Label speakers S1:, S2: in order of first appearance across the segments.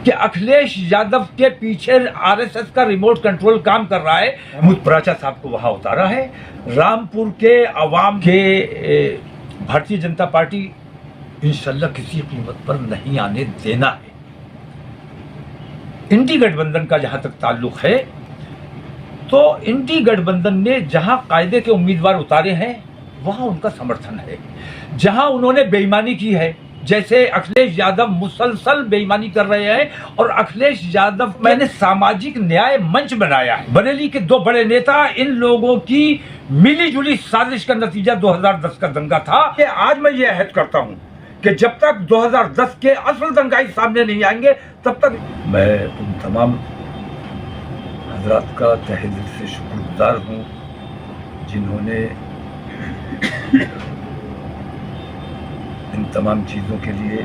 S1: کہ اکھلیش یادو کے پیچھے RSS کا ریموٹ کنٹرول کام کر رہا ہے. محمود پراچا صاحب کو وہاں اتارا ہے. رامپور کے عوام کے بھارتیہ جنتا پارٹی انشاءاللہ کسی قیمت پر نہیں آنے دینا ہے. انڈی گٹھ بندھن کا جہاں تک تعلق ہے تو انڈی گٹھ بندھن نے جہاں قاعدے کے امیدوار اتارے ہیں وہاں ان کا سمرتھن ہے. جہاں انہوں نے بے ایمانی کی ہے، جیسے اکھلیش یادو مسلسل بے ایمانی کر رہے ہیں، اور اکھلیش یادو میں نے ساماجک نیائے منچ بنایا ہے. بریلی کے دو بڑے نیتا، ان لوگوں کی ملی جلی سازش کا نتیجہ 2010 کا دنگا تھا. کہ آج میں یہ عہد کرتا ہوں کہ جب تک 2010 کے اصل دنگائی سامنے نہیں آئیں گے تب تک میں ان تمام حضرات کا تہ دل سے شکر گزار ہوں جنہوں نے ان تمام چیزوں کے لیے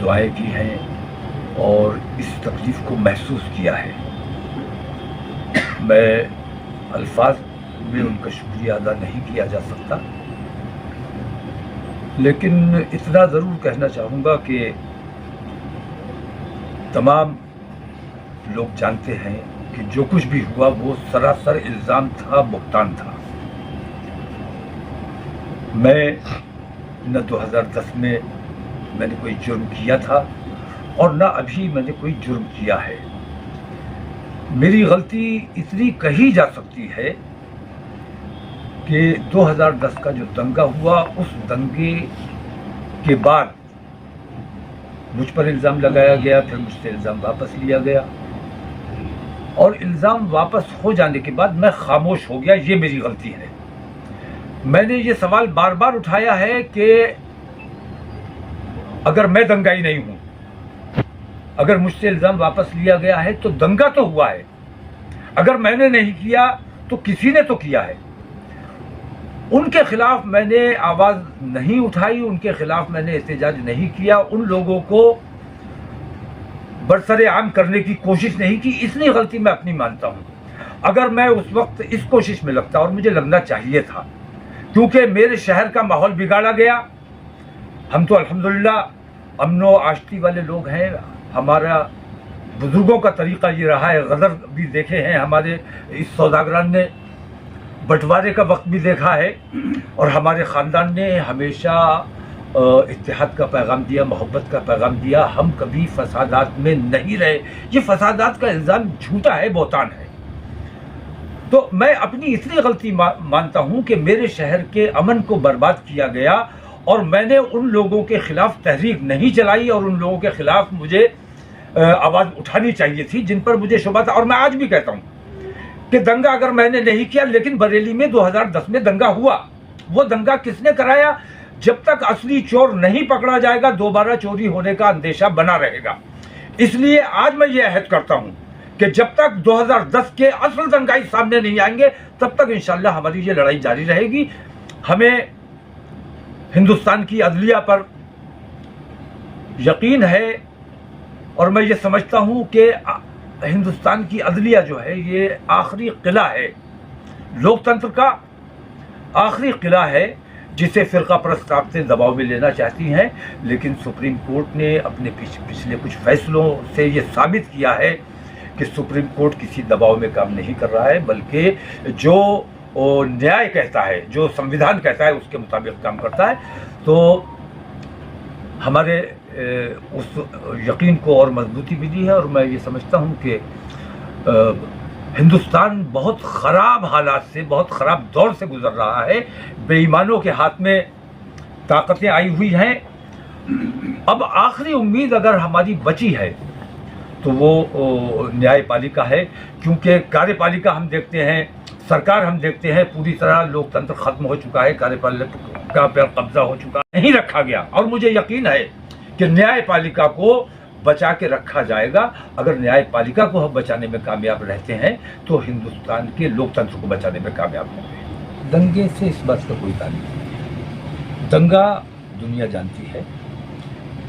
S1: دعائیں کی ہیں اور اس تکلیف کو محسوس کیا ہے. میں الفاظ میں ان کا شکریہ ادا نہیں کیا جا سکتا، لیکن اتنا ضرور کہنا چاہوں گا کہ تمام لوگ جانتے ہیں کہ جو کچھ بھی ہوا وہ سراسر الزام تھا، بہتان تھا. میں نہ 2010 میں نے کوئی جرم کیا تھا اور نہ ابھی میں نے کوئی جرم کیا ہے. میری غلطی اتنی کہی جا سکتی ہے کہ 2010 کا جو دنگا ہوا اس دنگے کے بعد مجھ پر الزام لگایا گیا، پھر مجھ سے الزام واپس لیا گیا، اور الزام واپس ہو جانے کے بعد میں خاموش ہو گیا. یہ میری غلطی ہے. میں نے یہ سوال بار بار اٹھایا ہے کہ اگر میں دنگائی نہیں ہوں، اگر مجھ سے الزام واپس لیا گیا ہے تو دنگا تو ہوا ہے، اگر میں نے نہیں کیا تو کسی نے تو کیا ہے. ان کے خلاف میں نے آواز نہیں اٹھائی، ان کے خلاف میں نے احتجاج نہیں کیا، ان لوگوں کو برسر عام کرنے کی کوشش نہیں کی. اتنی غلطی میں اپنی مانتا ہوں. اگر میں اس وقت اس کوشش میں لگتا، اور مجھے لگنا چاہیے تھا کیونکہ میرے شہر کا ماحول بگاڑا گیا. ہم تو الحمدللہ امن و آشتی والے لوگ ہیں. ہمارا بزرگوں کا طریقہ یہ رہا ہے، غدر بھی دیکھے ہیں ہمارے اس سوداگران نے، بٹوارے کا وقت بھی دیکھا ہے، اور ہمارے خاندان نے ہمیشہ اتحاد کا پیغام دیا، محبت کا پیغام دیا. ہم کبھی فسادات میں نہیں رہے. یہ فسادات کا الزام جھوٹا ہے، بہتان ہے. تو میں اپنی اتنی غلطی مانتا ہوں کہ میرے شہر کے امن کو برباد کیا گیا، اور میں نے ان لوگوں کے خلاف تحریک نہیں چلائی، اور ان لوگوں کے خلاف مجھے آواز اٹھانی چاہیے تھی جن پر مجھے شبہ تھا. اور میں آج بھی کہتا ہوں کہ دنگا اگر میں نے نہیں کیا، لیکن بریلی میں 2010 میں دنگا ہوا. وہ دنگا کس نے کرایا؟ جب تک اصلی چور نہیں پکڑا جائے گا دوبارہ چوری ہونے کا اندیشہ بنا رہے گا. اس لیے آج میں یہ عہد کرتا ہوں کہ جب تک 2010 کے اصل دنگائی سامنے نہیں آئیں گے تب تک انشاءاللہ ہماری یہ لڑائی جاری رہے گی. ہمیں ہندوستان کی عدلیہ پر یقین ہے، اور میں یہ سمجھتا ہوں کہ ہندوستان کی عدلیہ جو ہے یہ آخری قلعہ ہے، لوکتنتر کا آخری قلعہ ہے جسے فرقہ پرست طاقتیں دباؤ میں لینا چاہتی ہیں. لیکن سپریم کورٹ نے اپنے پچھلے کچھ فیصلوں سے یہ ثابت کیا ہے کہ سپریم کورٹ کسی دباؤ میں کام نہیں کر رہا ہے، بلکہ جو نیائے کہتا ہے، جو سمویدھان کہتا ہے اس کے مطابق کام کرتا ہے. تو ہمارے اس یقین کو اور مضبوطی ملی ہے، اور میں یہ سمجھتا ہوں کہ ہندوستان بہت خراب حالات سے، بہت خراب دور سے گزر رہا ہے. بے ایمانوں کے ہاتھ میں طاقتیں آئی ہوئی ہیں. اب آخری امید اگر ہماری بچی ہے تو وہ نیائے پالیکا ہے، کیونکہ کاریہ پالیکا ہم دیکھتے ہیں، سرکار ہم دیکھتے ہیں پوری طرح لوکتنتر ختم ہو چکا ہے، کاریہ پالیکا پر قبضہ ہو چکا ہے، نہیں رکھا گیا. اور مجھے یقین ہے کہ نیائے پالیکا کو بچا کے رکھا جائے گا. اگر نیائے پالیکا کو ہم بچانے میں کامیاب رہتے ہیں تو ہندوستان کے لوکتنتر کو بچانے میں کامیاب ہوں گے. دنگے سے اس بات کا کوئی تعلق نہیں. دنگا دنیا جانتی ہے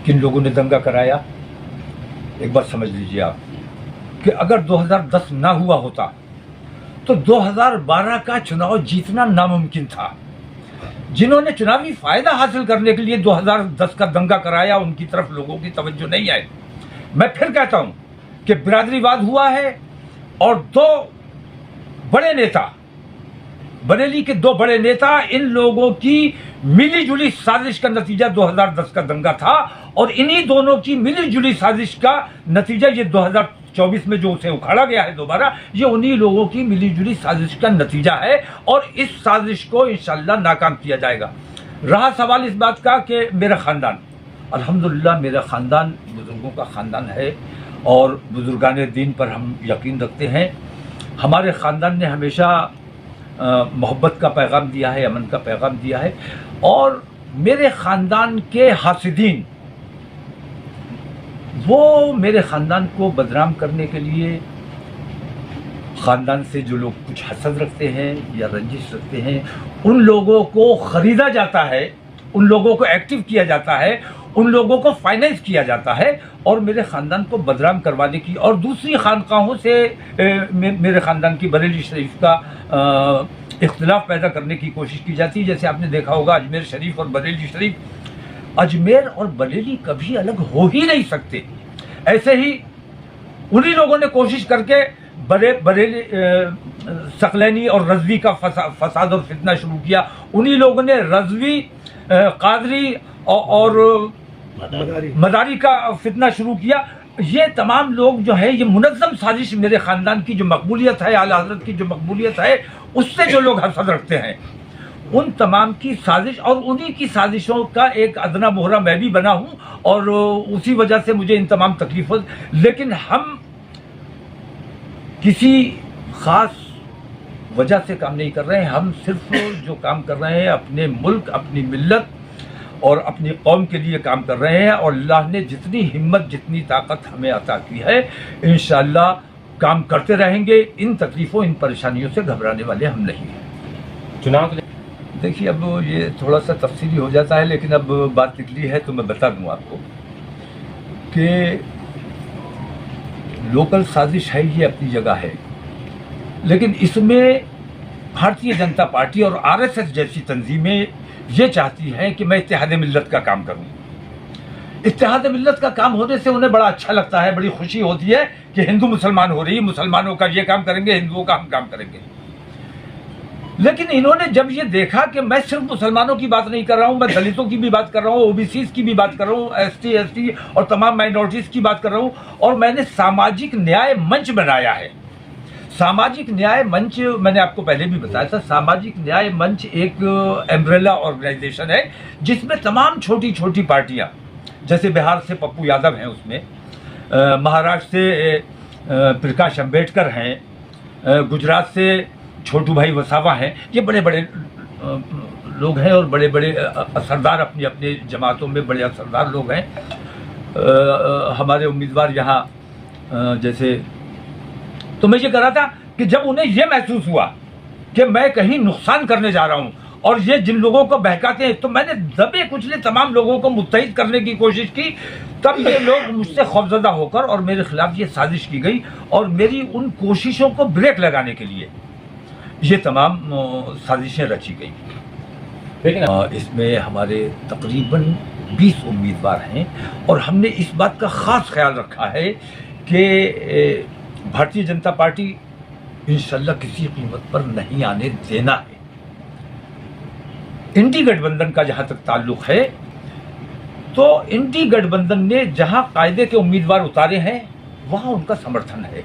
S1: کن لوگوں نے دنگا کرایا. ایک بات سمجھ لیجیے آپ کہ اگر 2010 نہ ہوا ہوتا تو 2012 کا چناؤ جیتنا ناممکن تھا. جنہوں نے چناوی فائدہ حاصل کرنے کے لیے 2010 کا دنگا کرایا ان کی طرف لوگوں کی توجہ نہیں آئی. मैं फिर कहता हूं कि बिरादरीवाद हुआ है और दो बड़े नेता, बरेली के दो बड़े नेता, इन लोगों की मिली जुली साजिश का नतीजा 2010 का दंगा था और इन्हीं दोनों की मिली जुली साजिश का नतीजा ये 2024 में जो उसे उखाड़ा गया है दोबारा, ये उन्हीं लोगों की मिली जुली साजिश का नतीजा है और इस साजिश को इंशाअल्लाह नाकाम किया जाएगा। रहा सवाल इस बात का कि मेरा ख़ानदान, अल्हम्दुलिल्लाह मेरा ख़ानदान बुज़ुर्गों का ख़ानदान है और बुज़ुर्गान दीन पर हम यकीन रखते हैं। हमारे ख़ानदान ने हमेशा मोहब्बत का पैगाम दिया है, अमन का पैगाम दिया है और मेरे ख़ानदान के हासिदीन वो मेरे ख़ानदान को बदनाम करने के लिए, ख़ानदान से जो लोग कुछ हसद रखते हैं या रंजिश रखते हैं, उन लोगों को ख़रीदा जाता है, उन लोगों को एक्टिव किया जाता है, उन लोगों को फाइनेंस किया जाता है और मेरे ख़ानदान को बदनाम करवाने की और दूसरी खानकाहों से मेरे ख़ानदान की बरेली शरीफ का इख्तिलाफ पैदा करने की कोशिश की जाती है। जैसे आपने देखा होगा अजमेर शरीफ और बरेली शरीफ, अजमेर और बरेली कभी अलग हो ही नहीं सकते। ऐसे ही उन्हीं लोगों ने कोशिश करके बरेली सकलैनी और रज़वी का फसाद और फितना शुरू किया। उन्हीं लोगों ने रज़वी, कादरी और मदारी का फितना शुरू किया। ये तमाम लोग जो है, ये मुनज़्ज़म साजिश मेरे ख़ानदान की जो मकबूलियत है, आला हज़रत की जो मकबूलियत है, उससे जो लोग हसद रखते हैं, उन तमाम की साजिश और उन्हीं की साजिशों का एक अदना मोहरा मैं भी बना हूँ और उसी वजह से मुझे इन तमाम तकलीफ़ों, लेकिन हम किसी ख़ास वजह से काम नहीं कर रहे हैं। हम सिर्फ जो काम कर रहे हैं अपने मुल्क, अपनी मिल्लत और अपनी कौम के लिए काम कर रहे हैं और अल्लाह ने जितनी हिम्मत, जितनी ताकत हमें अता की है, इंशाअल्लाह काम करते रहेंगे। इन तकलीफ़ों, इन परेशानियों से घबराने वाले हम नहीं हैं।
S2: चुनाव
S1: देखिए, अब ये थोड़ा सा तफसीली हो जाता है, लेकिन अब बात निकली है तो मैं बता दूँ आपको कि लोकल साजिश है, ये अपनी जगह है, लेकिन इसमें भारतीय जनता पार्टी और आरएसएस जैसी तंजीमें ये चाहती हैं कि मैं इत्तेहाद मिल्लत का काम करूं। इत्तेहाद मिल्लत का काम होने से उन्हें बड़ा अच्छा लगता है, बड़ी खुशी होती है कि हिंदू मुसलमान हो रही है, मुसलमानों का ये काम करेंगे, हिंदुओं का हम काम करेंगे। लेकिन इन्होंने जब ये देखा कि मैं सिर्फ मुसलमानों की बात नहीं कर रहा हूं, मैं दलितों की भी बात कर रहा हूं, ओबीसीज की भी बात कर रहा हूं, एसटी और तमाम माइनॉरिटीज़ की बात कर रहा हूं, और मैंने सामाजिक न्याय मंच बनाया है। सामाजिक न्याय मंच मैंने आपको पहले भी बताया था। सामाजिक न्याय मंच एक एम्ब्रेला ऑर्गेनाइजेशन है जिसमें तमाम छोटी छोटी पार्टियां, जैसे बिहार से पप्पू यादव हैं उसमें, महाराष्ट्र से प्रकाश अम्बेडकर हैं, गुजरात से छोटू भाई वसावा हैं। ये बड़े बड़े लोग हैं और बड़े बड़े असरदार, अपनी अपनी जमातों में बड़े असरदार लोग हैं। हमारे उम्मीदवार यहाँ जैसे, तो मैं ये कह रहा था कि जब उन्हें ये महसूस हुआ कि मैं कहीं नुकसान करने जा रहा हूँ और ये जिन लोगों को बहकाते हैं, तो मैंने दबे कुचले तमाम लोगों को मुत्तहिद करने की कोशिश की। तब ये लोग मुझसे खौफजदा होकर और मेरे खिलाफ ये साजिश की गई और मेरी उन कोशिशों को ब्रेक लगाने के लिए ये तमाम साजिशें रची गई।
S2: लेकिन
S1: इसमें हमारे तकरीबन 20 उम्मीदवार हैं और हमने इस बात का ख़ास ख्याल रखा है कि भारतीय जनता पार्टी इंशाअल्लाह किसी कीमत पर नहीं आने देना है। इंडी गठबंधन का जहां तक ताल्लुक है, तो इंडी गठबंधन ने जहां कायदे के उम्मीदवार उतारे हैं वहां उनका समर्थन है।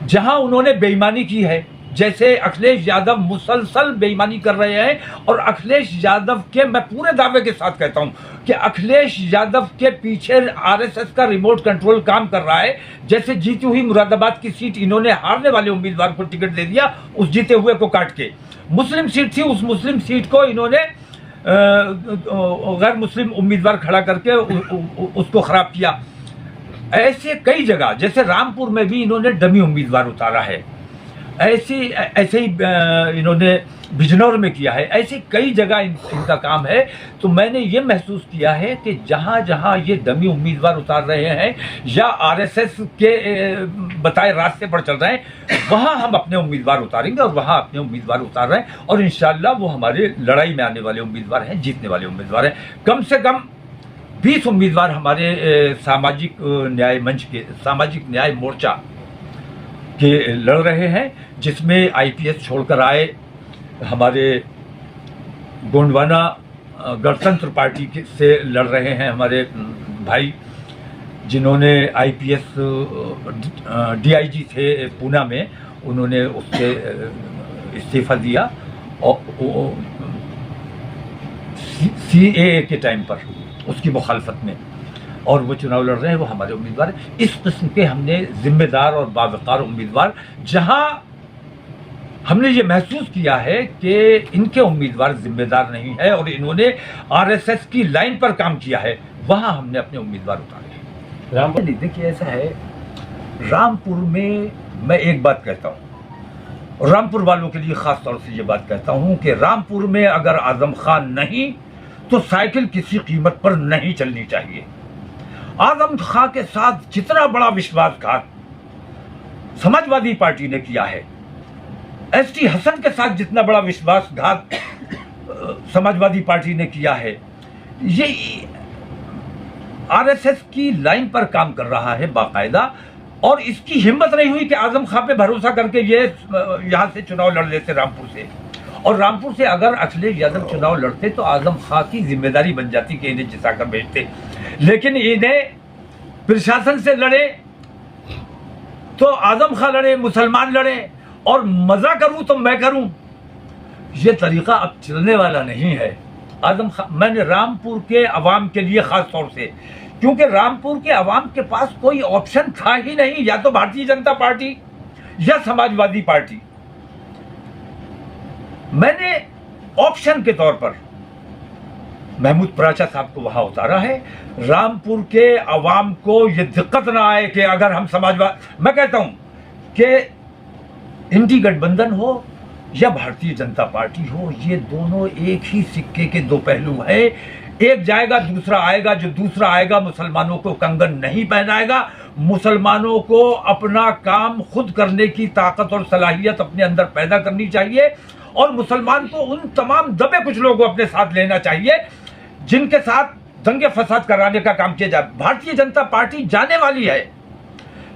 S1: जहां उन्होंने बेईमानी की है, जैसे अखिलेश यादव मुसलसल बेईमानी कर रहे हैं और अखिलेश यादव के, मैं पूरे दावे के साथ कहता हूं कि अखिलेश यादव के पीछे आरएसएस का रिमोट कंट्रोल काम कर रहा है। जैसे जीती हुई मुरादाबाद की सीट इन्होंने हारने वाले उम्मीदवार को टिकट दे दिया, उस जीते हुए को काट के। मुस्लिम सीट थी, उस मुस्लिम सीट को इन्होंने गैर मुस्लिम उम्मीदवार खड़ा करके उसको खराब किया। ऐसे कई जगह, जैसे रामपुर में भी इन्होंने डमी उम्मीदवार उतारा है, ऐसे ही इन्होंने बिजनौर में किया है। ऐसे कई जगह इनका काम है। तो मैंने ये महसूस किया है कि जहाँ जहाँ ये डमी उम्मीदवार उतार रहे हैं या आरएसएस के बताए रास्ते पर चल रहे हैं, वहाँ हम अपने उम्मीदवार उतारेंगे और वहाँ अपने उम्मीदवार उतार रहे हैं और इंशाअल्लाह वो हमारे लड़ाई में आने वाले उम्मीदवार हैं, जीतने वाले उम्मीदवार हैं। कम से कम 20 उम्मीदवार हमारे सामाजिक न्याय मंच के सामाजिक न्याय मोर्चा के लड़ रहे हैं, जिसमें आईपीएस छोड़कर आए हमारे गोंडवाना गणतंत्र पार्टी से लड़ रहे हैं हमारे भाई, जिन्होंने आईपीएस डीआईजी थे पूना में, उन्होंने उससे इस्तीफा दिया और सीएए के टाइम पर उसकी मुखालफत में, और वो चुनाव लड़ रहे हैं, वो हमारे उम्मीदवार हैं। इस किस्म के हमने जिम्मेदार और बावकार उम्मीदवार, जहां हमने ये महसूस किया है कि इनके उम्मीदवार जिम्मेदार नहीं है और इन्होंने आरएसएस की लाइन पर काम किया है, वहां हमने अपने उम्मीदवार उतारे। रामपुर देखिए, ऐसा है, रामपुर में मैं एक बात कहता हूँ, रामपुर वालों के लिए खास तौर से ये बात कहता हूँ कि रामपुर में अगर आजम खान नहीं तो साइकिल किसी कीमत पर नहीं चलनी चाहिए। आजम खान के साथ जितना बड़ा विश्वासघात समाजवादी पार्टी ने किया है, एसटी हसन के साथ जितना बड़ा विश्वासघात समाजवादी पार्टी ने किया है, ये आरएसएस की लाइन पर काम कर रहा है बाकायदा, और इसकी हिम्मत नहीं हुई कि आजम खान पे भरोसा करके ये यहाँ से चुनाव लड़ लेते रामपुर से, और रामपुर से अगर अखिलेश यादव चुनाव लड़ते तो आजम खान की जिम्मेदारी बन जाती कि इन्हें जिताकर भेजते, लेकिन इन्हें प्रशासन से लड़े तो आजम खान लड़े, मुसलमान लड़े, और मजा करूं तो मैं करूं, ये तरीका अब चलने वाला नहीं है। आजम खान, मैंने रामपुर के अवाम के लिए खास तौर से, क्योंकि रामपुर के अवाम के पास कोई ऑप्शन था ही नहीं, या तो भारतीय जनता पार्टी या समाजवादी पार्टी, मैंने ऑप्शन के तौर पर महमूद पराचा साहब को वहां उतारा है। रामपुर के अवाम को यह दिक्कत ना आए कि अगर हम समाजवाद, मैं कहता हूं कि इंडी गठबंधन हो या भारतीय जनता पार्टी हो, ये दोनों एक ही सिक्के के दो पहलू हैं। एक जाएगा दूसरा आएगा, जो दूसरा आएगा मुसलमानों को कंगन नहीं पहनाएगा, मुसलमानों को अपना काम खुद करने की ताकत और सलाहियत अपने अंदर पैदा करनी चाहिए, और मुसलमान को उन तमाम दबे कुछ लोगों को अपने साथ लेना चाहिए जिनके साथ दंगे फसाद कराने का काम किया जाए। भारतीय जनता पार्टी जाने वाली है,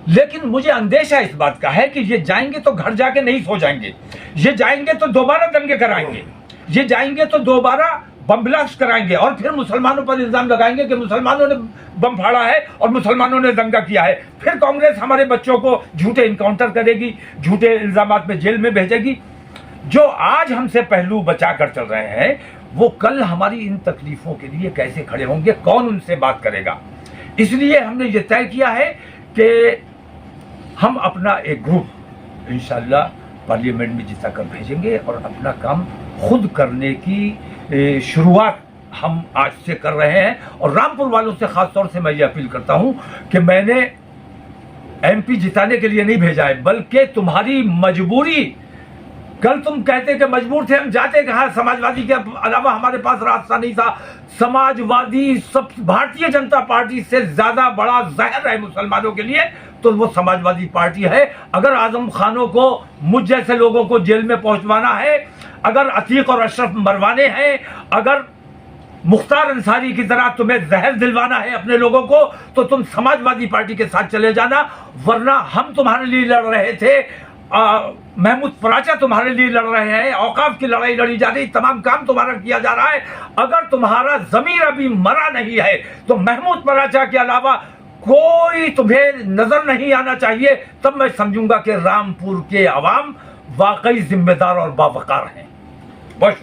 S1: लेकिन मुझे अंदेशा इस बात का है कि ये जाएंगे तो घर जाके नहीं सो जाएंगे, ये जाएंगे तो दोबारा दंगे कराएंगे, ये जाएंगे तो दोबारा बम ब्लास्ट कराएंगे, और फिर मुसलमानों पर इल्जाम लगाएंगे कि मुसलमानों ने बम फाड़ा है और मुसलमानों ने दंगा किया है। फिर कांग्रेस हमारे बच्चों को झूठे इनकाउंटर करेगी, झूठे इल्जामात में जेल में भेजेगी। जो आज हमसे पहलू बचा कर चल रहे हैं, वो कल हमारी इन तकलीफों के लिए कैसे खड़े होंगे, कौन उनसे बात करेगा। इसलिए हमने ये तय किया है कि हम अपना एक ग्रुप इंशाअल्लाह पार्लियामेंट में जिता कर भेजेंगे, और अपना काम खुद करने की शुरुआत हम आज से कर रहे हैं। और रामपुर वालों से खास तौर से मैं ये अपील करता हूं कि मैंने एमपी जिताने के लिए नहीं भेजा है, बल्कि तुम्हारी मजबूरी, कल तुम कहते कि मजबूर थे, हम जाते कहा, समाजवादी के अलावा हमारे पास रास्ता नहीं था। समाजवादी सब भारतीय जनता पार्टी से ज्यादा बड़ा जहर है मुसलमानों के लिए, तो वो समाजवादी पार्टी है। अगर आजम खानों को, मुझ जैसे लोगों को जेल में पहुंचवाना है, अगर अतीक और अशरफ मरवाने हैं, अगर मुख्तार अंसारी की तरह तुम्हें जहर दिलवाना है अपने लोगों को, तो तुम समाजवादी पार्टी के साथ चले जाना, वरना हम तुम्हारे लिए लड़ रहे थे, महमूद पराचा तुम्हारे लिए लड़ रहे हैं, औकाफ की लड़ाई लड़ी जा रही, तमाम काम तुम्हारा किया जा रहा है। अगर तुम्हारा ज़मीर अभी मरा नहीं है तो महमूद पराचा के अलावा कोई तुम्हें नजर नहीं आना चाहिए, तब मैं समझूंगा कि रामपुर के अवाम वाकई जिम्मेदार और बावकार हैं। बस।